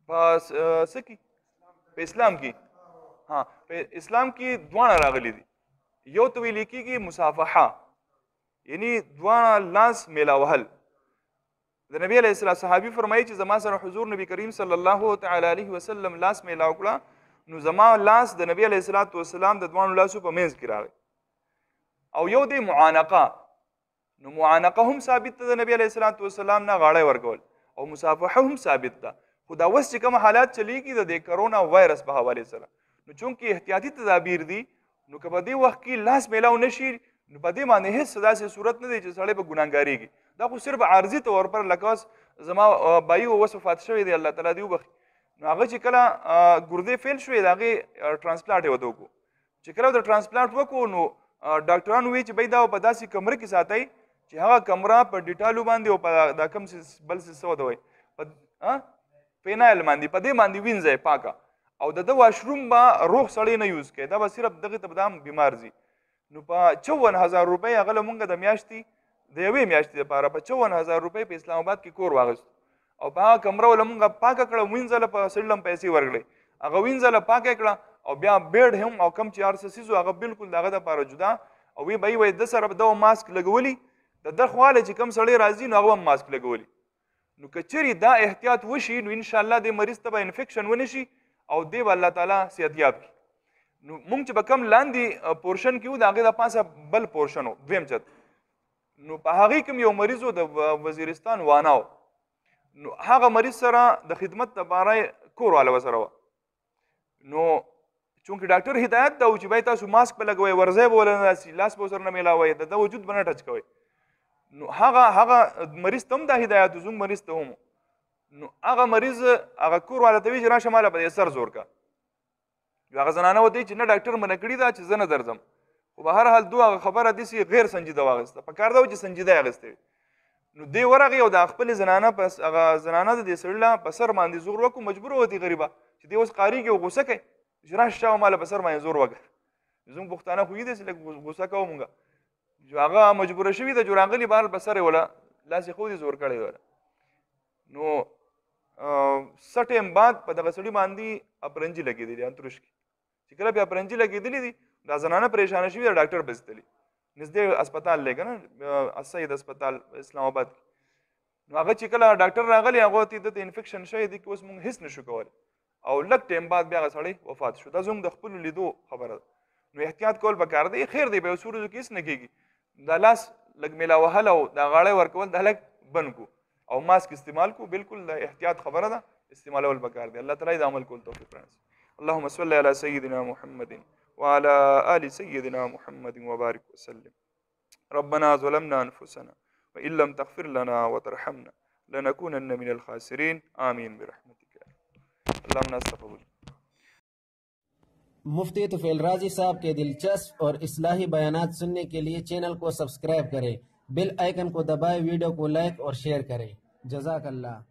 سکی په اسلام کې په اسلام کې دواړه راغلي دي. یو ته ویل کېږي مصافحه، یعنی دواړه لاس میلاوهل. د نبی علیه السلام صحابي فرمایي چې زما سره حضور نبی کریم صلی الله تعالی علیه وسلم لاس میلاو کړه، نو زما لاس د نبی علیه السلام د دواړو لاسو په منځ کې راغی. او یو دی معانقه، نو معانقه هم ثابت ده د نبی علیه السلام نه غاړه ورکول، او مصافحه هم ثابت ده. خو دا اوس چې کوم حالات چلیږي د کرونا وایرس په حوالې سره، نو چونکې احتیاطي تدابیر دي، نو که په دې وخت کې لاس میلاو نشي، نو په دې باندې هېڅ داسې صورت نه دی چې سړی به ګناهګارېږي. دا خو صرف عارضي طور پر لکه اوس زما بایي اوس وفات شوی دی، الله تعالی دې وبخي، نو هغه چې کله ګردې فیل شوې د هغې ټرانسپلانټ یې ورته وکړو. چې کله ورته ټرانسپلانټ وکړو نو ډاکټرانو وایي چې بای دا په داسې کمره کې ساتئ چې هغه کمره په ډیټالو باندې او په دا کوم بل څه څه ورته وایي پینایل باندې په دې باندې وینځئ پاکه، او د ده واشروم به روغ سړی نه یوز کوي، دا به صرف دغې ته به دا بیمار ځي. نو په 54,000 روپۍ هغه له مونږ د میاشتې د یوې میاشتې دپاره په 54,000 روپۍ په اسلام آباد کې کور واغېستو، او په هغه کمره له مونږ پاکه کړه، وینځله په سړي له پیسې ورکړئ، هغه وینځله پاکه کړه، او بیا بیډ هم او کم چې هر څه څیز هغه بالکل د هغه دپاره جدا، او وی به یې وایي ده سره به ده ماسک لګولي، د ده خواله چې کوم سړی راځي نو هغه هم ماسک لګولي. نو که چیرې دا احتیاط وشي نو انشاءالله دې مریض ته به انفیکشن ونه شي او دی به الله تعالی صحتیاب کړي. نو مونږ چې به کوم لاندې پورشن کې وو د هغې د پاسه بل پورشن و دویم چت، نو په هغې کې یو مریض و د وزیرستان وانا و، نو هغه مریض سره د خدمت دپاره کور والا ورسره وه. نو چونکې ډاکټر هدایت ده چې باید تاسو ماسک په لګوئ، ورځی به ولې نه راسي، لاس به ورسره نه میلاوئ، د ده وجود به نه ټچ کوئ. نو هغه مریض ته هم دا هدایت و، زموږ مریض ته هم. نو هغه مریض هغه کور والا ته وایي چې راشه ماله په دې سر زور کا. هغه زنانه ورته وایي چې نه ډاکټر منع کړي ده چې زه نه درځم، خو به هر حال دو هغه خبره داسې غیر سنجیده واخیسته، په کار ده و چې سنجیده یې اخیستې وي. نو دی ورغی او د خپلې زنانه هغه زنانه د دې سړي له په سر باندې زور وکړو، مجبوره وتې غریبه چې دی اوس قاریږي او غوسه کوي چې راشه شاوه ماله په سر باندې زور وکړه. زموږ پښتانه خو یې داسې لږ غوسه کوو مونږ، چې هغه مجبوره شوي ده چې راغلي بهر په سر یې وله لاس یې خودې زور کړی وله. نو څه ټایم بعد په دغه سړي باندې اپرنجي لګېدلي انتروش کې، چې کله بیا اپرنجي لګېدلي دي دا زنانه پریشانه شوي ده، ډاکټر بستلي نږدې اسپتال دی که نه السید اسپتال اسلام آباد کې. نو هغه چې کله ډاکټر راغلی هغه ته دته انفیکشن شوی دی چې اوس موږ هېڅ نشو کولی، او لږ ټایم بعد بیا هغه سړی وفات شو. دا زموږ د خپلو لیدو خبره ده. نو احتیاط کول پکار دی، خیر دی، په یو څو ورځو کې هېڅ نه کېږي. دا لاس لږ میلا وهل او دا غاړی ورکول دا لږ بند کړو او ماسک استعمال کو، بالکل د احتیاط خبره ده، استعمالول پکار دی. الله تعالی د عمل کول توفیق رانصیب. اللهم صل علی سیدنا محمد وعلى آل سيدنا محمد وبارك وسلم. ربنا ظلمنا أنفسنا وإن لم تغفر لنا وترحمنا لنكونن من الخاسرين آمين برحمتك اللهم نستغفر. मुफ्ती तुफैल राजी साहब के दिलचस्प और इस्लाही बयानात सुनने के लिए चैनल को सब्सक्राइब करें, बेल आइकन को दबाएं, वीडियो को लाइक और शेयर करें। जज़ाकल्लाह।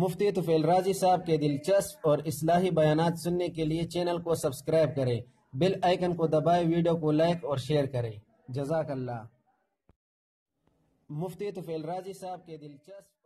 मुफ्ती तुफैल राजी साहब के दिलचस्प और इस्लाही बयानात सुनने के लिए चैनल को सब्सक्राइब करें, बेल आइकन को दबाएं, वीडियो को लाइक और शेयर करें। जज़ाकल्लाह। मुफ्ती तुफैल राजी साहब के दिलचस्प